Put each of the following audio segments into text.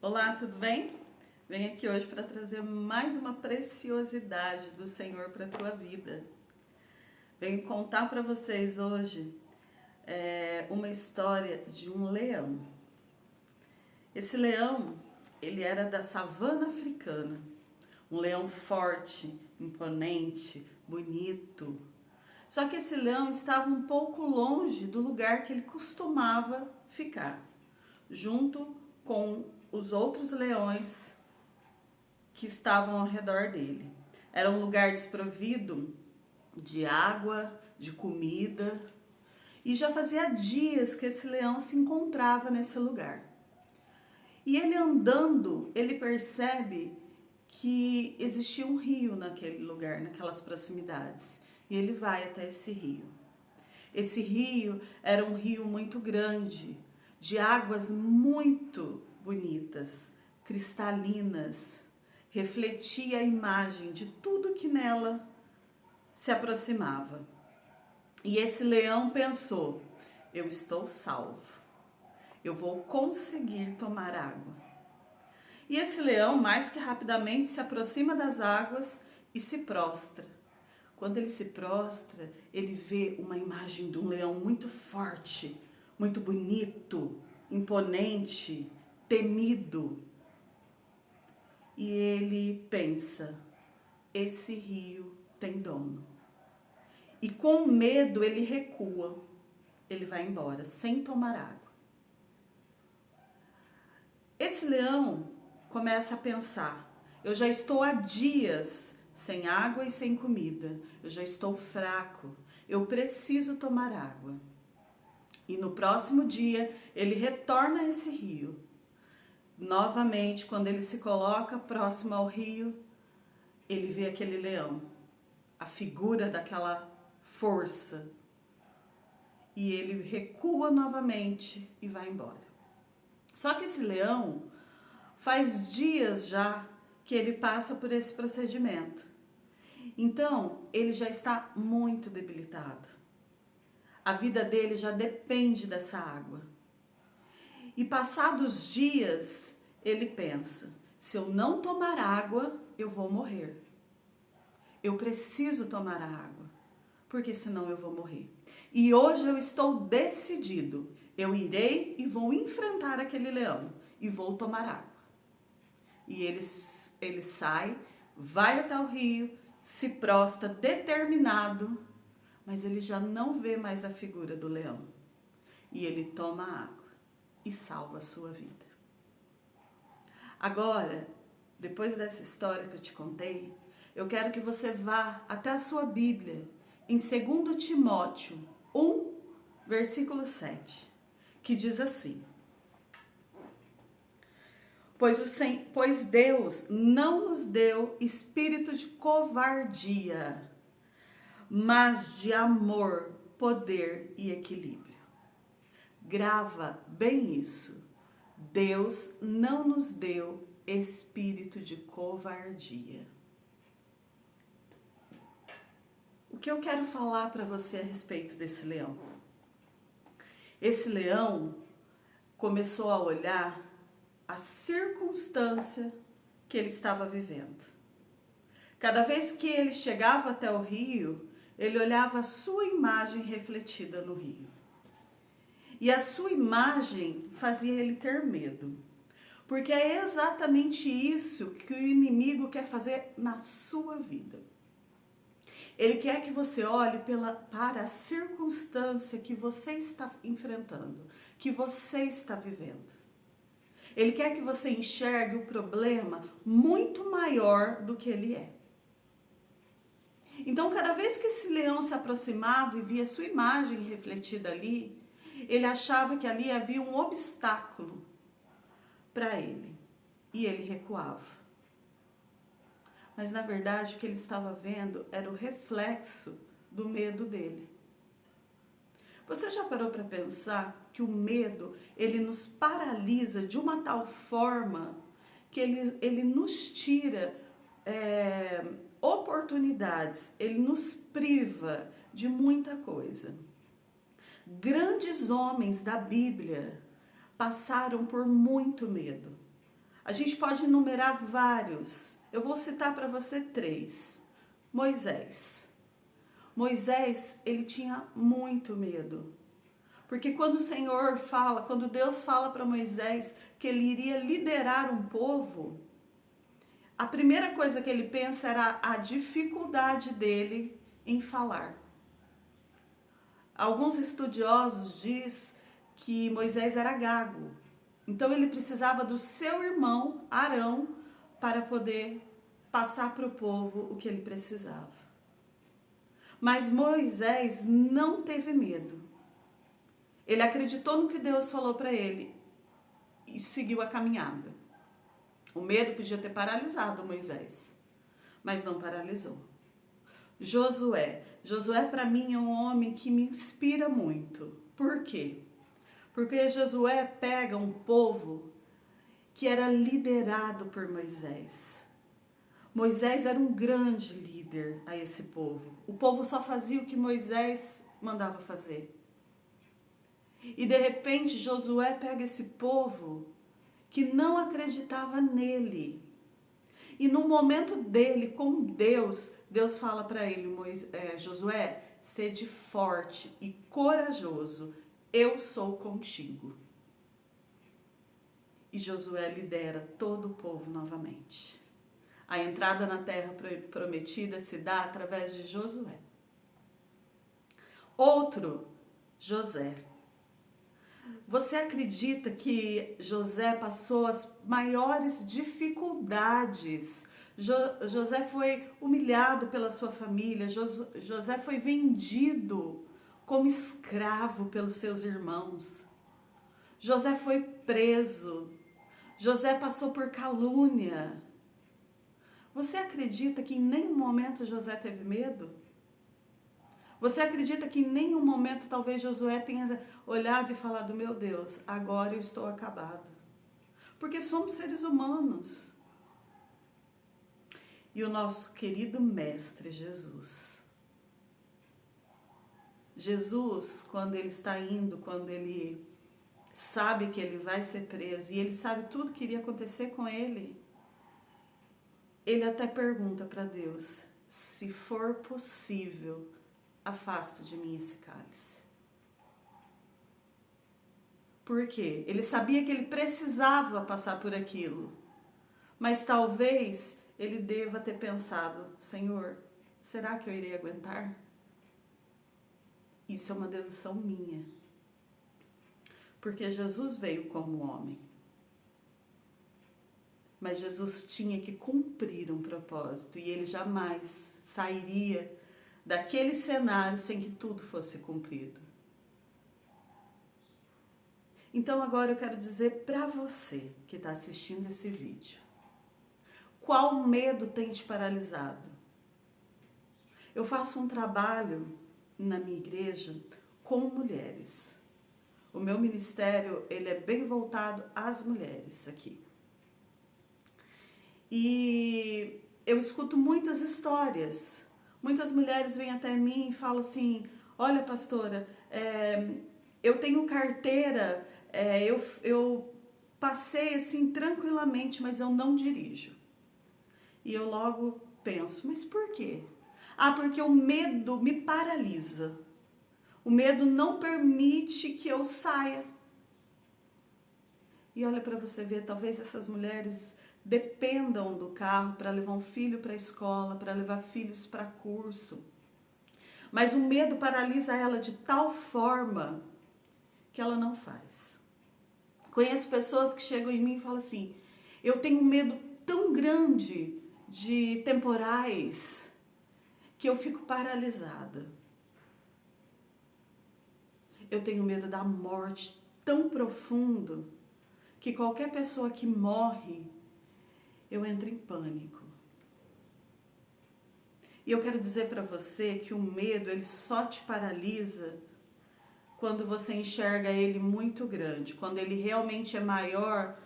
Olá, tudo bem? Venho aqui hoje para trazer mais uma preciosidade do Senhor para a tua vida. Venho contar para vocês hoje uma história de um leão. Esse leão, ele era da savana africana. Um leão forte, imponente, bonito. Só que esse leão estava um pouco longe do lugar que ele costumava ficar, junto com os outros leões que estavam ao redor dele. Era um lugar desprovido de água, de comida, e já fazia dias que esse leão se encontrava nesse lugar. E ele andando, ele percebe que existia um rio naquele lugar, naquelas proximidades. E ele vai até esse rio. Esse rio era um rio muito grande, de águas muito bonitas, cristalinas, refletia a imagem de tudo que nela se aproximava. E esse leão pensou: eu estou salvo, eu vou conseguir tomar água. E esse leão, mais que rapidamente, se aproxima das águas e se prostra. Quando ele se prostra, ele vê uma imagem de um leão muito forte, muito bonito, imponente, temido. E ele pensa: esse rio tem dono. E com medo ele recua, ele vai embora sem tomar água. Esse leão começa a pensar: eu já estou há dias sem água e sem comida, eu já estou fraco, eu preciso tomar água. E no próximo dia ele retorna a esse rio. Novamente, quando ele se coloca próximo ao rio, ele vê aquele leão, a figura daquela força. E ele recua novamente e vai embora. Só que esse leão faz dias já que ele passa por esse procedimento. Então, ele já está muito debilitado. A vida dele já depende dessa água. E passados dias, ele pensa: se eu não tomar água, eu vou morrer. Eu preciso tomar a água, porque senão eu vou morrer. E hoje eu estou decidido. Eu irei e vou enfrentar aquele leão e vou tomar água. E ele sai, vai até o rio, se prostra determinado, mas ele já não vê mais a figura do leão. E ele toma a água e salva a sua vida. Agora, depois dessa história que eu te contei, eu quero que você vá até a sua Bíblia, em 2 Timóteo 1, versículo 7, que diz assim: Pois Deus não nos deu espírito de covardia, mas de amor, poder e equilíbrio. Grava bem isso. Deus não nos deu espírito de covardia. O que eu quero falar para você a respeito desse leão? Esse leão começou a olhar a circunstância que ele estava vivendo. Cada vez que ele chegava até o rio, ele olhava a sua imagem refletida no rio. E a sua imagem fazia ele ter medo. Porque é exatamente isso que o inimigo quer fazer na sua vida. Ele quer que você olhe para a circunstância que você está enfrentando, que você está vivendo. Ele quer que você enxergue o problema muito maior do que ele é. Então, cada vez que esse leão se aproximava e via sua imagem refletida ali, ele achava que ali havia um obstáculo para ele. E ele recuava. Mas, na verdade, o que ele estava vendo era o reflexo do medo dele. Você já parou para pensar que o medo, ele nos paralisa de uma tal forma que ele nos tira oportunidades, ele nos priva de muita coisa. Grandes homens da Bíblia passaram por muito medo. A gente pode enumerar vários. Eu vou citar para você 3. Moisés. Moisés, ele tinha muito medo. Porque quando o Senhor fala, quando Deus fala para Moisés que ele iria liderar um povo, a primeira coisa que ele pensa era a dificuldade dele em falar. Alguns estudiosos dizem que Moisés era gago. Então ele precisava do seu irmão Arão para poder passar para o povo o que ele precisava. Mas Moisés não teve medo. Ele acreditou no que Deus falou para ele e seguiu a caminhada. O medo podia ter paralisado Moisés, mas não paralisou. Josué. Josué para mim é um homem que me inspira muito. Por quê? Porque Josué pega um povo que era liderado por Moisés. Moisés era um grande líder a esse povo. O povo só fazia o que Moisés mandava fazer. E de repente Josué pega esse povo que não acreditava nele. E no momento dele com Deus, Deus fala para ele, Josué, sede forte e corajoso, eu sou contigo. E Josué lidera todo o povo novamente. A entrada na terra prometida se dá através de Josué. Outro, José. Você acredita que José passou as maiores dificuldades? José foi humilhado pela sua família, José foi vendido como escravo pelos seus irmãos. José foi preso. José passou por calúnia. Você acredita que em nenhum momento José teve medo? Você acredita que em nenhum momento talvez Josué tenha olhado e falado, meu Deus, agora eu estou acabado? Porque somos seres humanos. E o nosso querido mestre Jesus. Jesus, quando ele está indo, quando ele sabe que ele vai ser preso e ele sabe tudo que iria acontecer com ele, ele até pergunta para Deus, se for possível, afasta de mim esse cálice. Por quê? Ele sabia que ele precisava passar por aquilo. Mas talvez ele deva ter pensado, Senhor, será que eu irei aguentar? Isso é uma dedução minha. Porque Jesus veio como homem. Mas Jesus tinha que cumprir um propósito e ele jamais sairia daquele cenário sem que tudo fosse cumprido. Então agora eu quero dizer para você que está assistindo esse vídeo, qual medo tem te paralisado? Eu faço um trabalho na minha igreja com mulheres. O meu ministério, ele é bem voltado às mulheres aqui. E eu escuto muitas histórias. Muitas mulheres vêm até mim e falam assim, olha pastora, eu tenho carteira, eu passei assim tranquilamente, mas eu não dirijo. E eu logo penso, mas por quê? Ah, porque o medo me paralisa. O medo não permite que eu saia. E olha para você ver, talvez essas mulheres dependam do carro para levar um filho para a escola, para levar filhos para curso. Mas o medo paralisa ela de tal forma que ela não faz. Conheço pessoas que chegam em mim e falam assim, eu tenho um medo tão grande de temporais que eu fico paralisada. Eu tenho medo da morte tão profundo que qualquer pessoa que morre, eu entro em pânico. E eu quero dizer para você que o medo, ele só te paralisa quando você enxerga ele muito grande, quando ele realmente é maior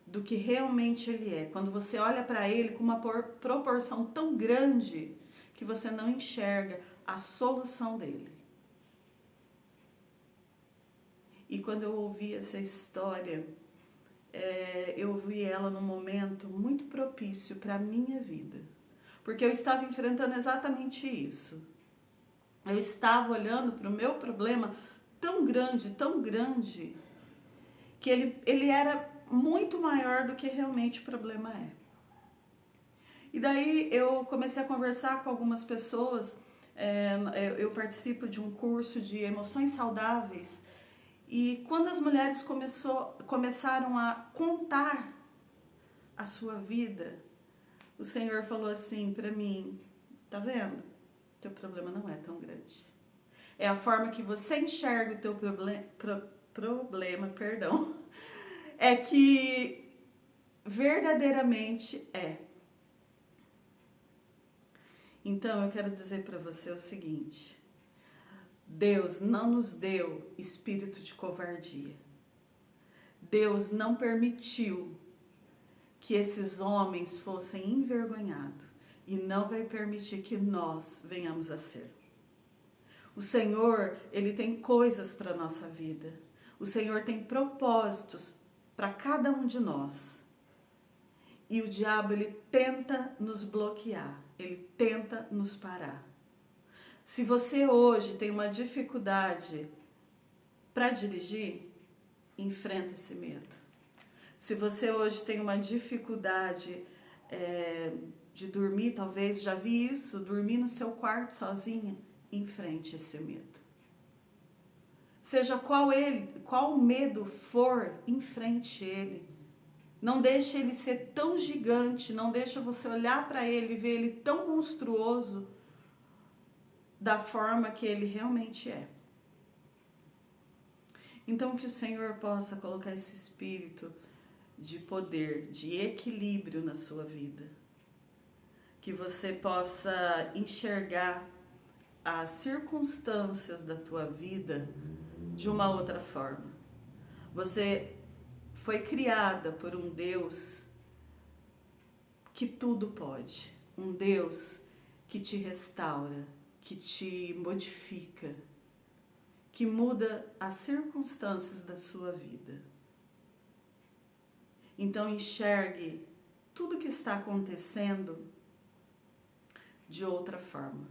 do que realmente ele é. Quando você olha para ele com uma proporção tão grande que você não enxerga a solução dele. E quando eu ouvi essa história, eu vi ela num momento muito propício para a minha vida. Porque eu estava enfrentando exatamente isso. Eu estava olhando para o meu problema tão grande, que ele era muito maior do que realmente o problema é. E daí eu comecei a conversar com algumas pessoas, eu participo de um curso de emoções saudáveis, e quando as mulheres começaram a contar a sua vida, o Senhor falou assim para mim, tá vendo? Teu problema não é tão grande. É a forma que você enxerga o teu problema, é que verdadeiramente é. Então eu quero dizer para você o seguinte: Deus não nos deu espírito de covardia. Deus não permitiu que esses homens fossem envergonhados e não vai permitir que nós venhamos a ser. O Senhor, Ele tem coisas para a nossa vida. O Senhor tem propósitos para cada um de nós. E o diabo, ele tenta nos bloquear, ele tenta nos parar. Se você hoje tem uma dificuldade para dirigir, enfrenta esse medo. Se você hoje tem uma dificuldade de dormir, talvez, já vi isso, dormir no seu quarto sozinha, enfrente esse medo. Seja qual medo for, enfrente ele. Não deixe ele ser tão gigante, não deixe você olhar para ele e ver ele tão monstruoso da forma que ele realmente é. Então que o Senhor possa colocar esse espírito de poder, de equilíbrio na sua vida. Que você possa enxergar as circunstâncias da tua vida de uma outra forma. Você foi criada por um Deus que tudo pode. Um Deus que te restaura, que te modifica, que muda as circunstâncias da sua vida. Então enxergue tudo que está acontecendo de outra forma.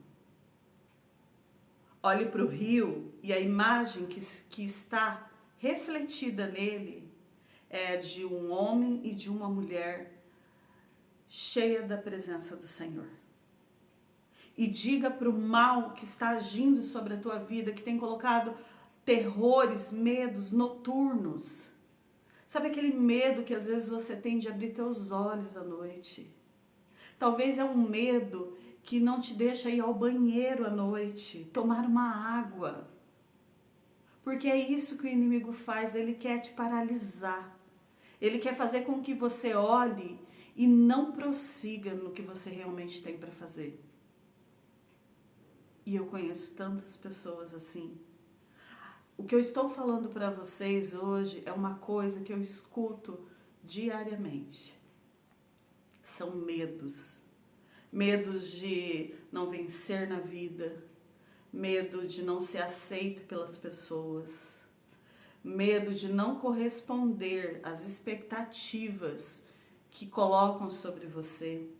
Olhe para o rio e a imagem que está refletida nele é de um homem e de uma mulher cheia da presença do Senhor. E diga para o mal que está agindo sobre a tua vida, que tem colocado terrores, medos noturnos. Sabe aquele medo que às vezes você tem de abrir teus olhos à noite? Talvez é um medo que não te deixa ir ao banheiro à noite, tomar uma água. Porque é isso que o inimigo faz, ele quer te paralisar. Ele quer fazer com que você olhe e não prossiga no que você realmente tem para fazer. E eu conheço tantas pessoas assim. O que eu estou falando para vocês hoje é uma coisa que eu escuto diariamente. São medos. Medos de não vencer na vida. Medo de não ser aceito pelas pessoas. Medo de não corresponder às expectativas que colocam sobre você.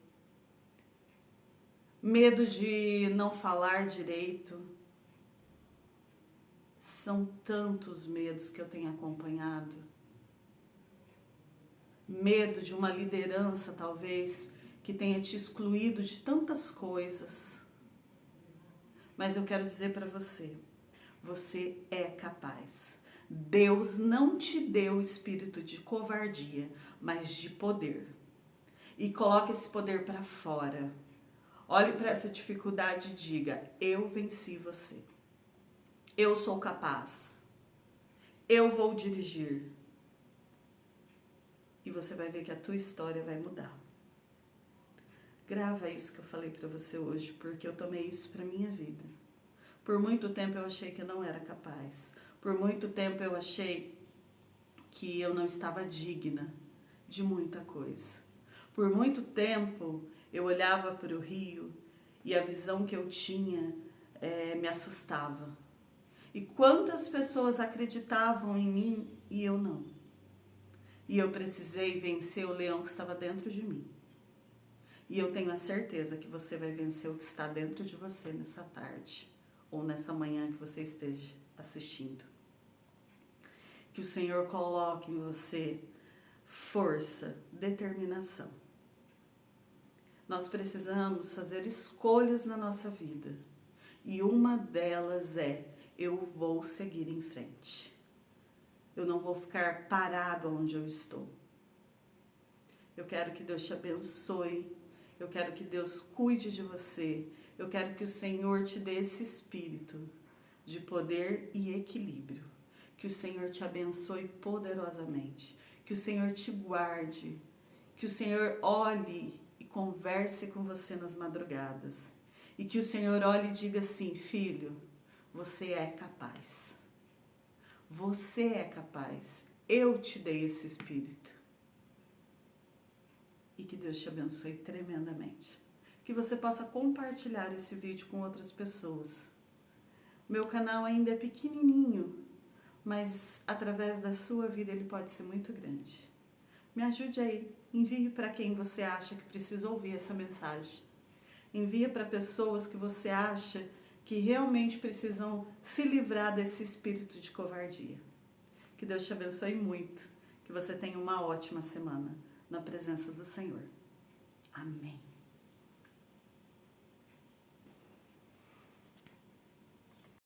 Medo de não falar direito. São tantos medos que eu tenho acompanhado. Medo de uma liderança, talvez, que tenha te excluído de tantas coisas. Mas eu quero dizer para você, você é capaz. Deus não te deu o espírito de covardia, mas de poder. E coloque esse poder para fora. Olhe para essa dificuldade e diga: eu venci você. Eu sou capaz. Eu vou dirigir. E você vai ver que a tua história vai mudar. Grava isso que eu falei para você hoje, porque eu tomei isso para minha vida. Por muito tempo eu achei que eu não era capaz. Por muito tempo eu achei que eu não estava digna de muita coisa. Por muito tempo eu olhava para o rio e a visão que eu tinha me assustava. E quantas pessoas acreditavam em mim e eu não. E eu precisei vencer o leão que estava dentro de mim. E eu tenho a certeza que você vai vencer o que está dentro de você nessa tarde ou nessa manhã que você esteja assistindo. Que o Senhor coloque em você força, determinação. Nós precisamos fazer escolhas na nossa vida. E uma delas é: eu vou seguir em frente. Eu não vou ficar parado onde eu estou. Eu quero que Deus te abençoe. Eu quero que Deus cuide de você. Eu quero que o Senhor te dê esse espírito de poder e equilíbrio. Que o Senhor te abençoe poderosamente. Que o Senhor te guarde. Que o Senhor olhe e converse com você nas madrugadas. E que o Senhor olhe e diga assim: filho, você é capaz. Você é capaz. Eu te dei esse espírito. E que Deus te abençoe tremendamente. Que você possa compartilhar esse vídeo com outras pessoas. Meu canal ainda é pequenininho, mas através da sua vida ele pode ser muito grande. Me ajude aí. Envie para quem você acha que precisa ouvir essa mensagem. Envie para pessoas que você acha que realmente precisam se livrar desse espírito de covardia. Que Deus te abençoe muito. Que você tenha uma ótima semana na presença do Senhor. Amém.